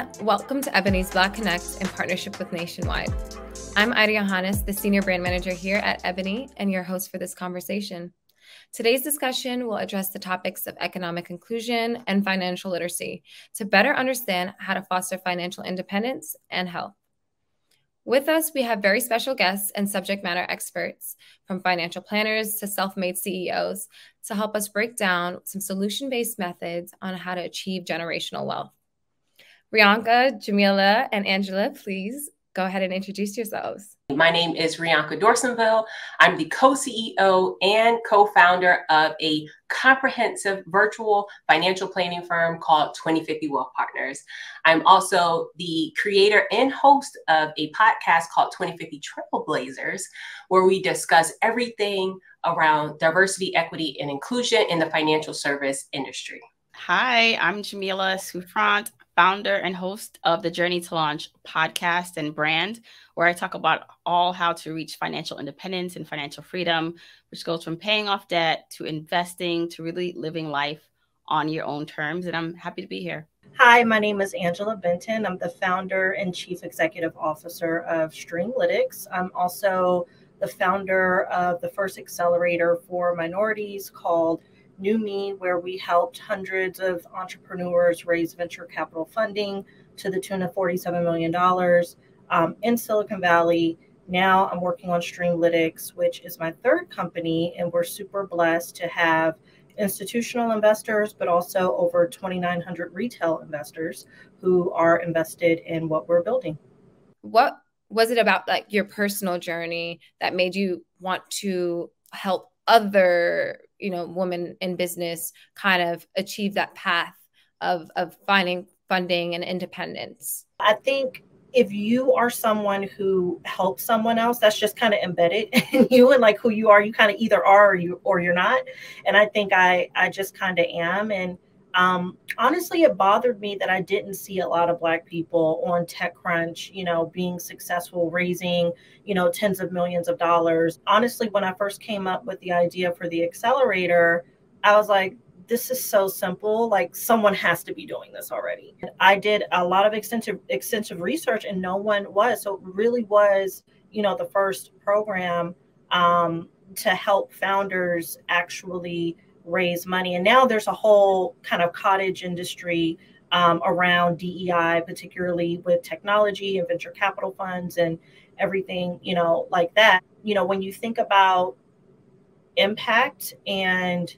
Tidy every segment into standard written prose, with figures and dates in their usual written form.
everyone. Welcome to Ebony's Black Connect in partnership with Nationwide. I'm Ida Johannes, the Senior Brand Manager here at Ebony and your host for this conversation. Today's discussion will address the topics of economic inclusion and financial literacy to better understand how to foster financial independence and health. With us, we have very special guests and subject matter experts, from financial planners to self-made CEOs, to help us break down some solution-based methods on how to achieve generational wealth. Rianka, Jamila, and Angela, please go ahead and introduce yourselves. My name is Rianka Dorsonville. I'm the co-CEO and co-founder of a comprehensive virtual financial planning firm called 2050 Wealth Partners. I'm also the creator and host of a podcast called 2050 Trailblazers, where we discuss everything around diversity, equity, and inclusion in the financial service industry. Hi, I'm Jamila Souffrant, founder and host of the Journey to Launch podcast and brand, where I talk about all how to reach financial independence and financial freedom, which goes from paying off debt to investing to really living life on your own terms. And I'm happy to be here. Hi, my name is Angela Benton. I'm the founder and chief executive officer of Streamlytics. I'm also the founder of the first accelerator for minorities called New Me, where we helped hundreds of entrepreneurs raise venture capital funding to the tune of $47 million in Silicon Valley. Now I'm working on Streamlytics, which is my third company, and we're super blessed to have institutional investors, but also over 2,900 retail investors who are invested in what we're building. What was it about, like, your personal journey that made you want to help other women in business kind of achieve that path of finding funding and independence? I think if you are someone who helps someone else, that's just kind of embedded in you and like who you are. You kind of either are or you're not. And I think I just kind of am. And honestly, it bothered me that I didn't see a lot of Black people on TechCrunch, being successful, raising, tens of millions of dollars. Honestly, when I first came up with the idea for the accelerator, I was like, this is so simple. Like, someone has to be doing this already. And I did a lot of extensive research, and no one was. So it really was, the first program to help founders actually raise money. And now there's a whole kind of cottage industry around DEI, particularly with technology and venture capital funds and everything, like that. When you think about impact and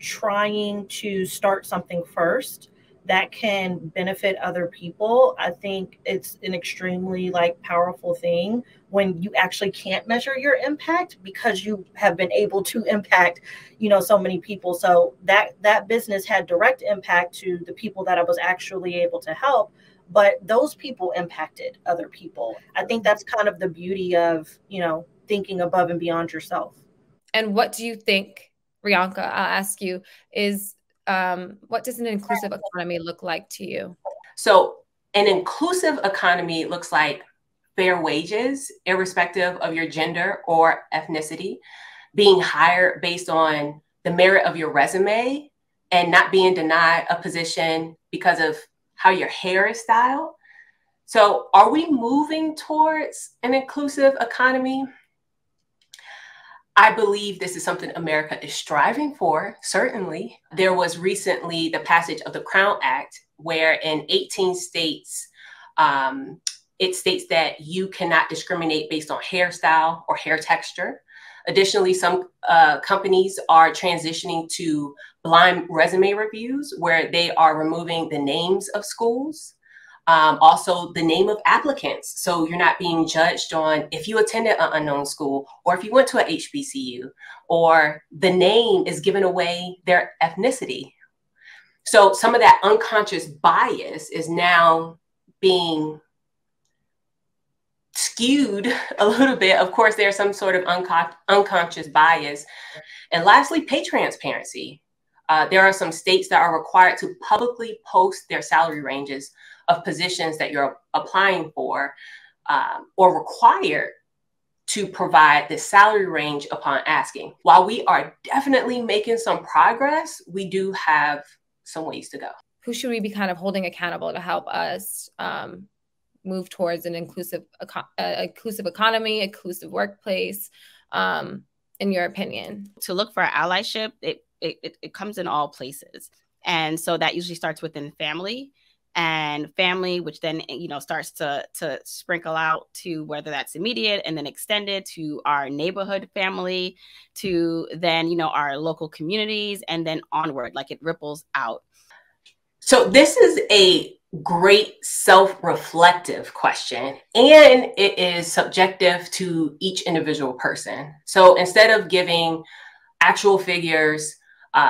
trying to start something first that can benefit other people, I think it's an extremely powerful thing when you actually can't measure your impact because you have been able to impact, so many people. So that business had direct impact to the people that I was actually able to help, but those people impacted other people. I think that's kind of the beauty of, thinking above and beyond yourself. And what do you think, Rianka, I'll ask you, is what does an inclusive economy look like to you? So an inclusive economy looks like fair wages, irrespective of your gender or ethnicity, being hired based on the merit of your resume and not being denied a position because of how your hair is styled. So are we moving towards an inclusive economy? I believe this is something America is striving for, certainly. There was recently the passage of the Crown Act, where in 18 states, it states that you cannot discriminate based on hairstyle or hair texture. Additionally, some companies are transitioning to blind resume reviews, where they are removing the names of schools. Also the name of applicants. So you're not being judged on if you attended an unknown school or if you went to a HBCU, or the name is giving away their ethnicity. So some of that unconscious bias is now being skewed a little bit. Of course, there's some sort of unconscious bias. And lastly, pay transparency. There are some states that are required to publicly post their salary ranges of positions that you're applying for, or required to provide the salary range upon asking. While we are definitely making some progress, we do have some ways to go. who should we be kind of holding accountable to help us move towards an inclusive economy, inclusive workplace, in your opinion? To look for allyship, it comes in all places. And so that usually starts within family, and family, which then, starts to sprinkle out to whether that's immediate and then extended to our neighborhood family, to then, our local communities, and then onward, like it ripples out. So this is a great self-reflective question, and it is subjective to each individual person. So instead of giving actual figures,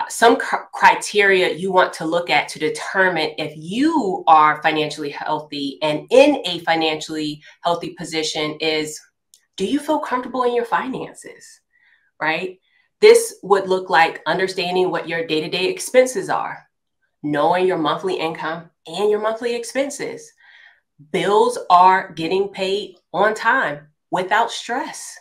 some criteria you want to look at to determine if you are financially healthy and in a financially healthy position is, do you feel comfortable in your finances, right? This would look like understanding what your day-to-day expenses are, knowing your monthly income and your monthly expenses. Bills are getting paid on time without stress,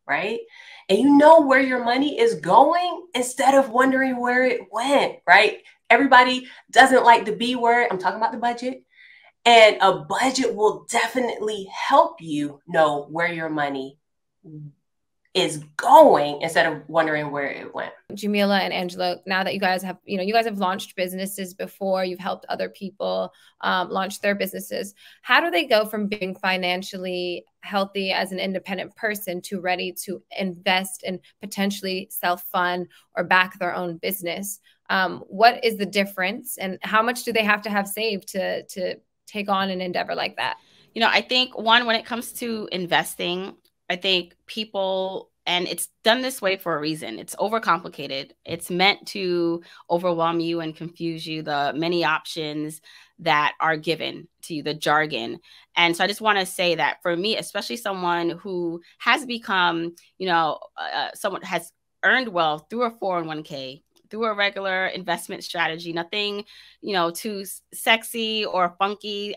right? And you know where your money is going instead of wondering where it went, right? Everybody doesn't like the B word. I'm talking about the budget. And a budget will definitely help you know where your money is going instead of wondering where it went. Jamila and Angela, now that you guys have launched businesses before, you've helped other people launch their businesses. How do they go from being financially healthy as an independent person to ready to invest and potentially self-fund or back their own business? What is the difference, and how much do they have to have saved to take on an endeavor like that? I think when it comes to investing, I think people, and it's done this way for a reason. It's overcomplicated. It's meant to overwhelm you and confuse you, the many options that are given to you, the jargon. And so I just want to say that for me, especially someone who has become, someone has earned wealth through a 401k, through a regular investment strategy, nothing, too sexy or funky,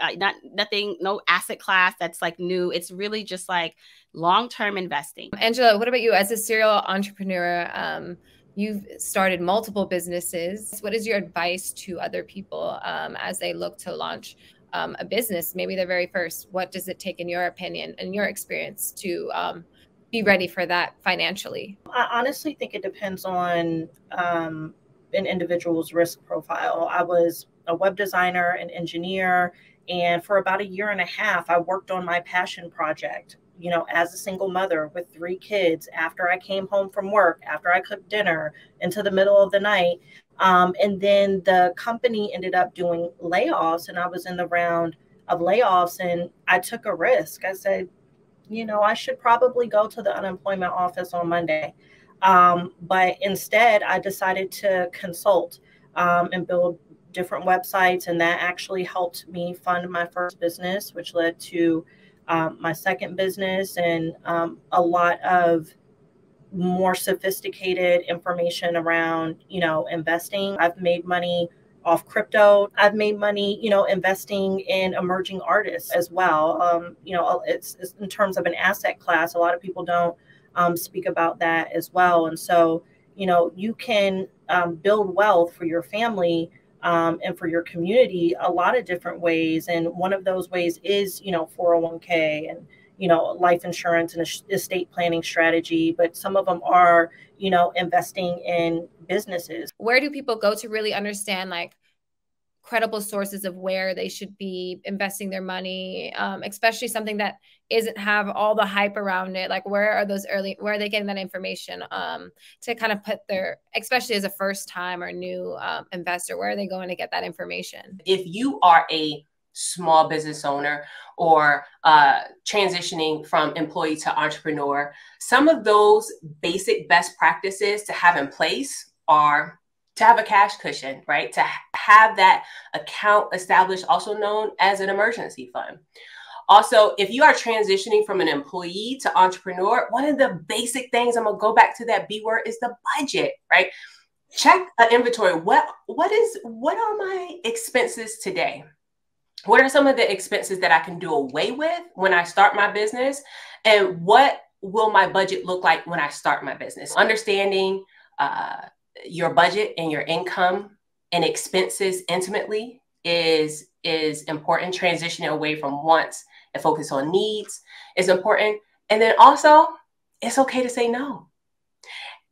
nothing, no asset class that's like new. It's really just like long-term investing. Angela, what about you as a serial entrepreneur? You've started multiple businesses. What is your advice to other people as they look to launch a business, maybe their very first? What does it take, in your opinion and your experience, to be ready for that financially? I honestly think it depends on an individual's risk profile. I was a web designer and engineer, and for about 1.5 years, I worked on my passion project, as a single mother with 3 kids, after I came home from work, after I cooked dinner into the middle of the night. And then the company ended up doing layoffs, and I was in the round of layoffs, and I took a risk. I said, I should probably go to the unemployment office on Monday. But instead, I decided to consult and build different websites. And that actually helped me fund my first business, which led to my second business, and a lot of more sophisticated information around, investing. I've made money off crypto. I've made money, investing in emerging artists as well. It's in terms of an asset class. A lot of people don't speak about that as well. And so, you can build wealth for your family and for your community a lot of different ways. And one of those ways is, 401k and, life insurance and estate planning strategy. But some of them are, investing in businesses. Where do people go to really understand credible sources of where they should be investing their money, especially something that isn't have all the hype around it? Where are they getting that information to kind of put especially as a first time or new investor, where are they going to get that information? If you are a small business owner or transitioning from employee to entrepreneur, some of those basic best practices to have in place are to have a cash cushion, right? To have that account established, also known as an emergency fund. Also, if you are transitioning from an employee to entrepreneur, one of the basic things, I'm gonna go back to that B word, is the budget, right? Check an inventory. What are my expenses today? What are some of the expenses that I can do away with when I start my business? And what will my budget look like when I start my business? Understanding your budget and your income and expenses intimately is important. Transitioning away from wants and focus on needs is important. And then also, it's okay to say no.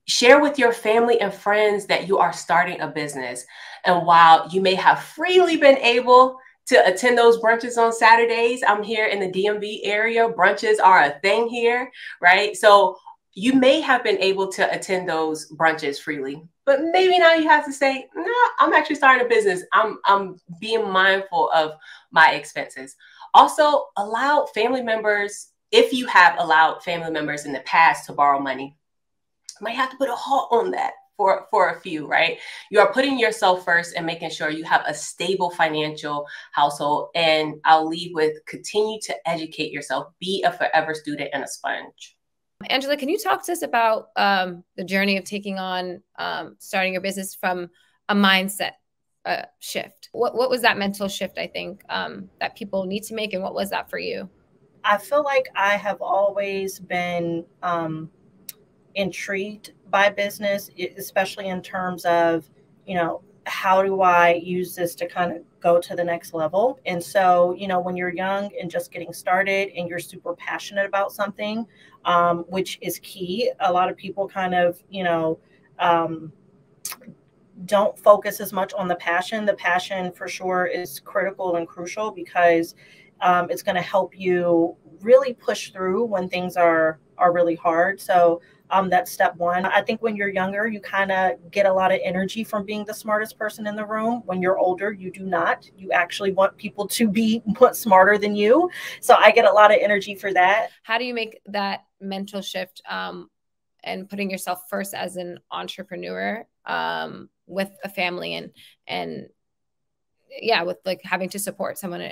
Share with your family and friends that you are starting a business. And while you may have freely been able to attend those brunches on Saturdays, I'm here in the DMV area. Brunches are a thing here, right? So you may have been able to attend those brunches freely, but maybe now you have to say, no, I'm actually starting a business. I'm being mindful of my expenses. Also, allow family members, if you have allowed family members in the past to borrow money, you might have to put a halt on that for a few, right? You are putting yourself first and making sure you have a stable financial household. And I'll leave with continue to educate yourself, be a forever student and a sponge. Angela, can you talk to us about the journey of taking on starting your business from a mindset shift? What was that mental shift, I think, that people need to make? And what was that for you? I feel like I have always been intrigued by business, especially in terms of, how do I use this to kind of go to the next level? And so, when you're young and just getting started and you're super passionate about something, which is key, a lot of people kind of, don't focus as much on the passion. The passion for sure is critical and crucial because it's going to help you really push through when things are really hard. So that's step one. I think when you're younger, you kind of get a lot of energy from being the smartest person in the room. When you're older, you do not. You actually want people to be smarter than you. So I get a lot of energy for that. How do you make that mental shift and putting yourself first as an entrepreneur with a family and yeah, with like having to support someone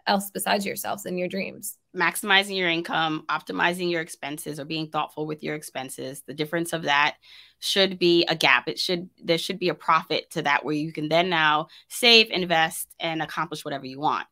else besides yourselves and your dreams? Maximizing your income, optimizing your expenses, or being thoughtful with your expenses. The difference of that should be a gap. There should be a profit to that where you can then now save, invest, and accomplish whatever you want.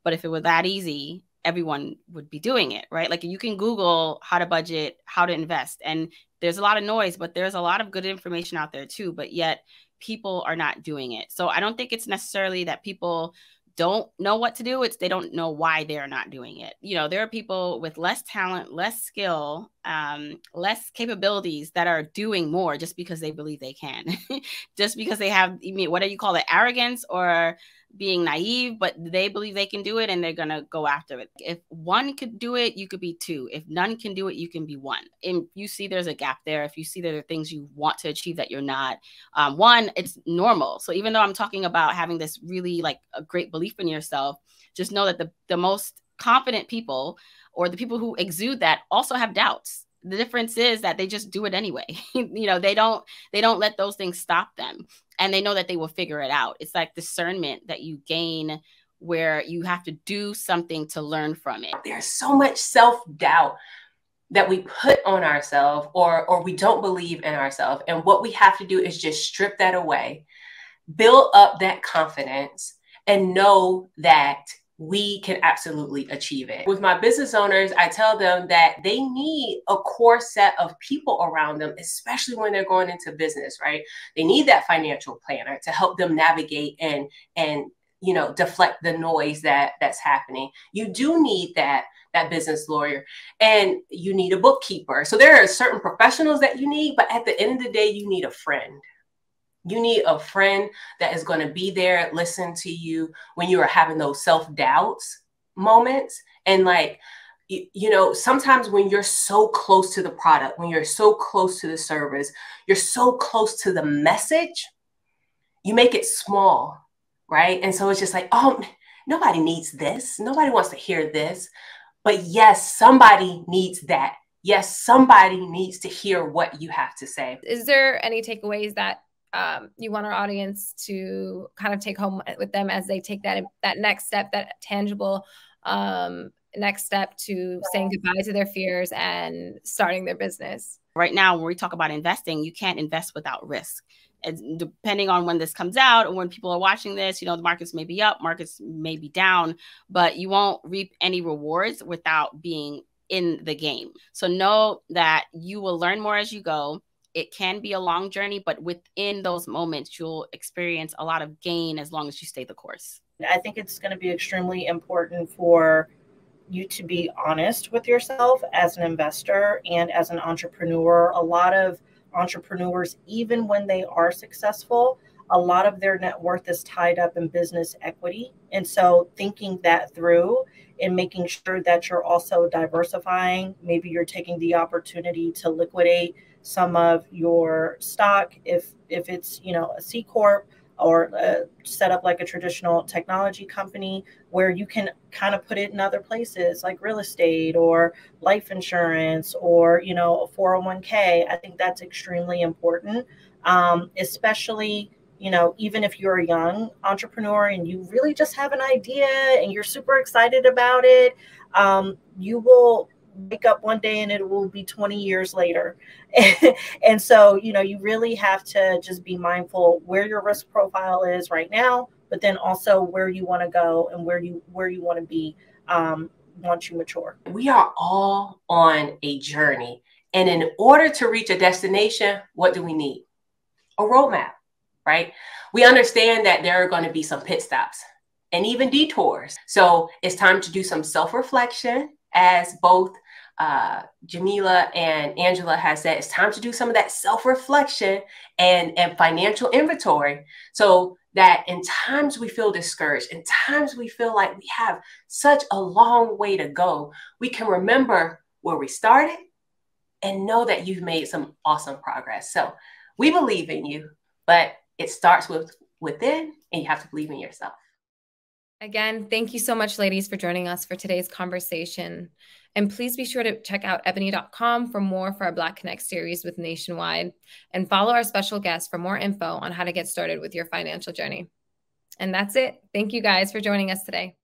But if it were that easy, everyone would be doing it, right? Like you can Google how to budget, how to invest, and there's a lot of noise, but there's a lot of good information out there too. But yet people are not doing it. So I don't think it's necessarily that people don't know what to do. It's they don't know why they're not doing it. There are people with less talent, less skill, less capabilities that are doing more just because they believe they can, just because they have, what do you call it? Arrogance or being naive, but they believe they can do it and they're going to go after it. If one could do it, you could be two. If none can do it, you can be one. And you see there's a gap there. If you see there are things you want to achieve that you're not, one, it's normal. So even though I'm talking about having this really like a great belief in yourself, just know that the most confident people or the people who exude that also have doubts. The difference is that they just do it anyway. They don't let those things stop them. And they know that they will figure it out. It's like discernment that you gain where you have to do something to learn from it. There's so much self-doubt that we put on ourselves or we don't believe in ourselves. And what we have to do is just strip that away, build up that confidence, and know that we can absolutely achieve it. With my business owners, I tell them that they need a core set of people around them, especially when they're going into business, right? They need that financial planner to help them navigate and deflect the noise that's happening. You do need that business lawyer, and you need a bookkeeper. So there are certain professionals that you need, but at the end of the day, you need a friend. You need a friend that is going to be there, listen to you when you are having those self-doubts moments. And sometimes when you're so close to the product, when you're so close to the service, you're so close to the message, you make it small, right? And so it's just like, oh, nobody needs this. Nobody wants to hear this. But yes, somebody needs that. Yes, somebody needs to hear what you have to say. Is there any takeaways that you want our audience to kind of take home with them as they take that next step, that tangible next step to saying goodbye to their fears and starting their business? Right now, when we talk about investing, you can't invest without risk. And depending on when this comes out or when people are watching this, the markets may be up, markets may be down, but you won't reap any rewards without being in the game. So know that you will learn more as you go. It can be a long journey, but within those moments, you'll experience a lot of gain as long as you stay the course. I think it's going to be extremely important for you to be honest with yourself as an investor and as an entrepreneur. A lot of entrepreneurs, even when they are successful, a lot of their net worth is tied up in business equity. And so thinking that through and making sure that you're also diversifying, maybe you're taking the opportunity to liquidate some of your stock if it's, you know, a C corp, or set up like a traditional technology company where you can kind of put it in other places like real estate or life insurance or, you know, a 401k. I think that's extremely important, especially, you know, even if you're a young entrepreneur and you really just have an idea and you're super excited about it, you will wake up one day and it will be 20 years later. And so, you know, you really have to just be mindful where your risk profile is right now, but then also where you want to go and where you want to be once you mature. We are all on a journey. And in order to reach a destination, what do we need? A roadmap, right? We understand that there are going to be some pit stops and even detours. So it's time to do some self-reflection, as both Jamila and Angela has said. It's time to do some of that self-reflection and financial inventory, so that in times we feel discouraged, in times we feel like we have such a long way to go, we can remember where we started and know that you've made some awesome progress. So we believe in you, but it starts within, and you have to believe in yourself. Again, thank you so much, ladies, for joining us for today's conversation. And please be sure to check out ebony.com for more for our Black Connect series with Nationwide, and follow our special guests for more info on how to get started with your financial journey. And that's it. Thank you guys for joining us today.